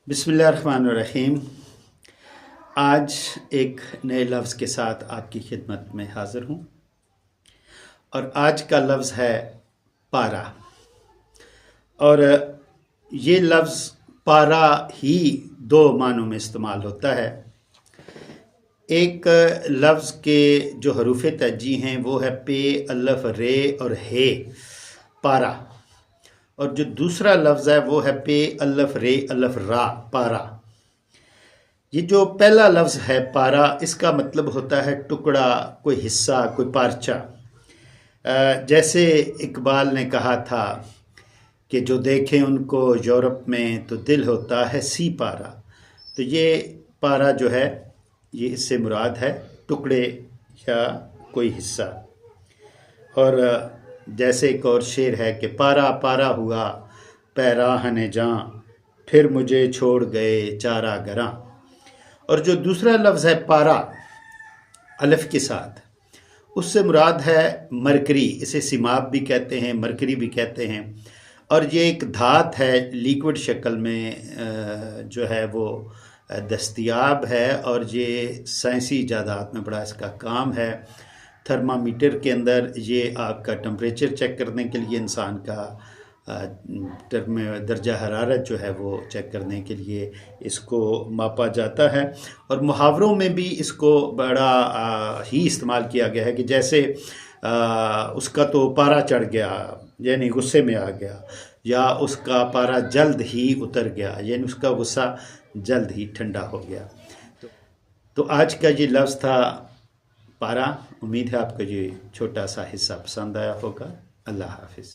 बिस्मिल्लाहिर्रहमानिर्रहीम। आज एक नए लफ्ज़ के साथ आपकी खिदमत में हाज़िर हूँ और आज का लफ्ज़ है पारा। और ये लफ्ज़ पारा ही दो मानों में इस्तेमाल होता है। एक लफ्ज़ के जो हरूफ़ तर्जीह हैं वो है पे, अल्फ़, रे और हे, पारा। और जो दूसरा लफ्ज़ है वो है पे, अल्फ़, रे, अल्फ़, रा, पारा। ये जो पहला लफ्ज़ है पारा, इसका मतलब होता है टुकड़ा, कोई हिस्सा, कोई पार्चा। जैसे इकबाल ने कहा था कि जो देखें उनको यूरोप में तो दिल होता है सी पारा। तो ये पारा जो है ये इससे मुराद है टुकड़े या कोई हिस्सा। और जैसे एक और शेर है कि पारा पारा हुआ पैराहने जां, फिर मुझे छोड़ गए चारा गरां। और जो दूसरा लफ्ज़ है पारा अलिफ के साथ, उससे मुराद है मरकरी। इसे सिमाब भी कहते हैं, मरकरी भी कहते हैं। और ये एक धात है, लिक्विड शक्ल में जो है वो दस्तयाब है। और ये साइंसी इजादात में बड़ा इसका काम है। थर्मामीटर के अंदर ये आपका टेम्परेचर चेक करने के लिए, इंसान का दर्जा हरारत जो है वो चेक करने के लिए इसको मापा जाता है। और मुहावरों में भी इसको बड़ा ही इस्तेमाल किया गया है कि जैसे उसका तो पारा चढ़ गया यानी गुस्से में आ गया, या उसका पारा जल्द ही उतर गया यानी उसका गुस्सा जल्द ही ठंडा हो गया। तो आज का ये लफ्ज़ था पारा। उम्मीद है आपको ये छोटा सा हिस्सा पसंद आया होगा। अल्लाह हाफिज़।